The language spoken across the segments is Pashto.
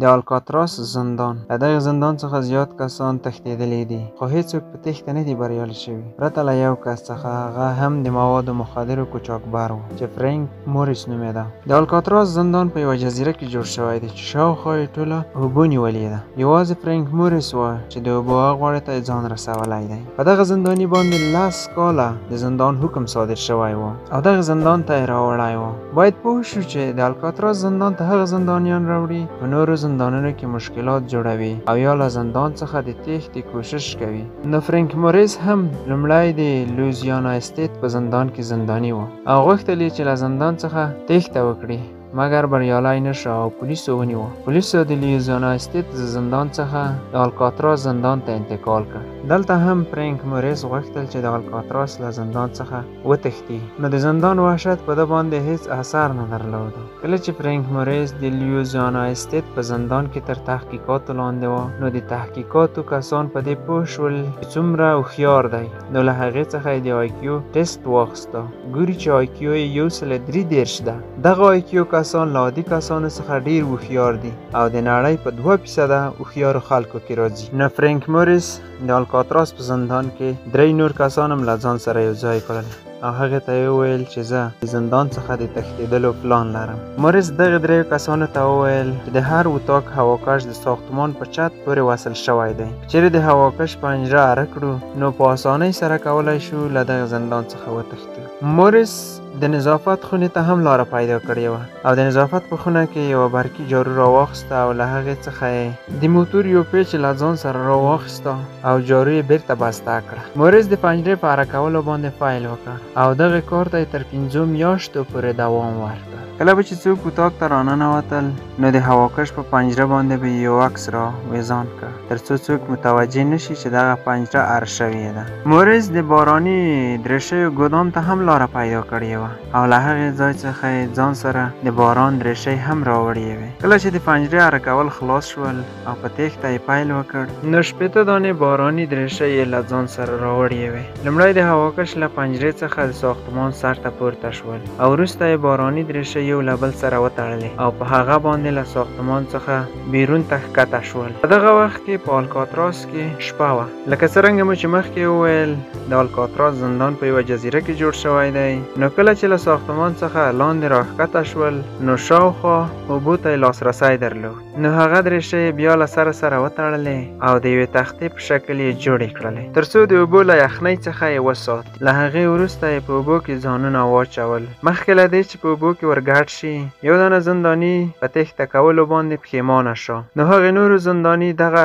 د الکاتراس زندان. له دغه زندان څخه زیات کسان تښتېدلي دي، خو هیڅوک په تېښته نه دي بریالي شوي، پرته له یو کس څخه. هغه هم د موادو مخدرو کوچاکبر و چې فرینک مورس نومېده. د الکاتراس زندان په یوه جزیره کې جوړ شوی دی چې شاوخوا یې ټوله اوبه نیولې ده. یوازې فرینک مورس و چې د اوبو هغه غاړې ته یې ځان رسولی دی. په دغه زنداني باندې 10 کاله د زندان حکم صادر شوی و او دغه زندان ته یې راوړی و. باید پوه شو چې د الکاتراس زندان ته هغه زندانیان راوړي په نورو زندانونو کې مشکلات جوړوي او یا له زندان څخه د تېښتې کوشش کوي. نو فرینک مورس هم لومړی د لویزیانا اسټیټ په زندان کې زنداني و او غوښتل یې چې له زندان څخه تېښته وکړي، مګر بریالی نشو او پولیسو ونیوه. پولیسو د لویزیانا اسټیټ د زندان څخه د الکاتراس زندان ته انتقال کړ. دلته هم فرینک مورس غوښتل چې د الکاتراس له زندان څخه وتښتي، نو د زندان وحشت په ده باندې هیڅ اثر نه درلود. کله چې فرینک مورس د لویزیانا اسټیټ په زندان کې تر تحقیقاتو لاندې و، نو د تحقیقاتو کسان په دې پوه شول چې څومره هوښیار دی. نو له هغې څخه یې د آیکیو ټیسټ واخیسته. ګوري چې آیکیو یې 133 ده. دغه آیکیو کسان له عادي کسانو څخه ډیر هوښیار دي او د نړۍ په 2% هوښیارو خلکو کې راځي. نو فرینک مورس د الکاتراس په زندان کې 3 نور کسان هم له ځان سره یو ځای کړل او هغې ته یې وویل چې زه د زندان څخه د تښتېدلو پلان لرم. مورس دغه 3 کسانو ته وویل چې د هر اتاق هواکش د ساختمان په چت پورې وصل شوی دی. چیرې د هواکش پنجره اره کړو نو په اسانۍ سره کولی شو له دغه زندان څخه وتښتو. مورس د نظافت خونې ته هم لاره پیدا کړې وه او د نظافت په خونه کې یوه برقي جارو راواخیسته او له هغې څخه یې د موټور یو پیچ له ځان سره راواخیسته او جارو یې بیرته بسته کړه. مورس د پنجرې په اره کولو باندې پیل وکړ او دغه کار ته یې تر 5 میاشتو پورې دوام ورکړ. کله به چې څوک اتاق ته راننوتل نو د هواکش په پنجره باندې به یو عکس را ویزان کړ تر څو څوک متوجه نشي چې دغه پنجره اره شوې ده. مورس د باراني درېشیو ګودام ته هم لاره پیدا کړې وه او له هغې ځای څخه یې ځان سره د باران درېشۍ هم راوړې وې. کله چې د پنجرې اره کول خلاص شول او په تېښته یې پیل وکړ نو 80 دانې باراني درېشۍ یې له ځان سره راوړې وې. لومړی د هواکش له پنجرې څخه د ساختمان سر ته پورته شول او وروسته یې باراني درېشۍ یو له بل سره وتړلې او په هغه باندې له ساختمان څخه بیرون ته ښکته شول. په دغه وخت کې په الکاتراس کې شپه وه. لکه څرنګه مو چې مخکې وویل د الکاتراس زندان په یوه جزیره کې جوړ شوی دی. نو کله چې له ساختمان څخه لاندې راښکته شول نو شاوخوا اوبو ته یې لاسرسی درلود. نو هغه درېشۍ بیا له سره سره وتړلې او د یوې تختې په شکل یې جوړې کړلې تر څو د اوبو له یخنۍ څخه یې وساتي. له هغې وروسته یې په اوبو کې ځانونه واچول. مخکې له دې چې په اوبو کې ورګډ شي یو دانه زنداني په تېښته کولو باندې پښیمانه شو. نو هغې نورو زنداني دغه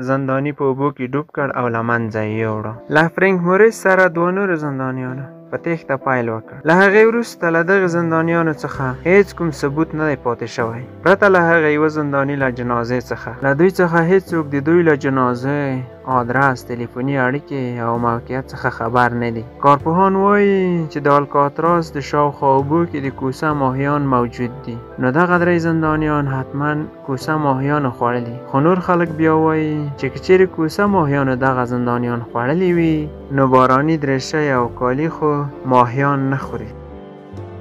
زنداني په اوبو کې ډوب کړ او له منځه یې یوړه. له فرینک مورس سره 2 نورو زندانیانو په تېښته پیل وکړ. له هغې وروسته له دغه زندانیانو څخه هیڅ کوم ثبوت نه دی پاتې شوی پرته له هغه یوه زنداني له جنازې څخه. له دوی څخه هیڅوک د دوی له جنازې، آدرس، تلیفوني اړیکې او موقعیت څخه خبر نه دي. کارپوهان وایي چې د الکاتراس د شاوخوا اوبو کې د کوسه ماهیان موجود دي. نو دغه 3 زندانیان حتما کوسه ماهیانو خوړلي. خو نور خلک بیا وایي چې که چیرې کوسه ماهیانو دغه زندانیان خوړلي وي نو باراني درېشۍ او کالي خو ماهیان نه خوري.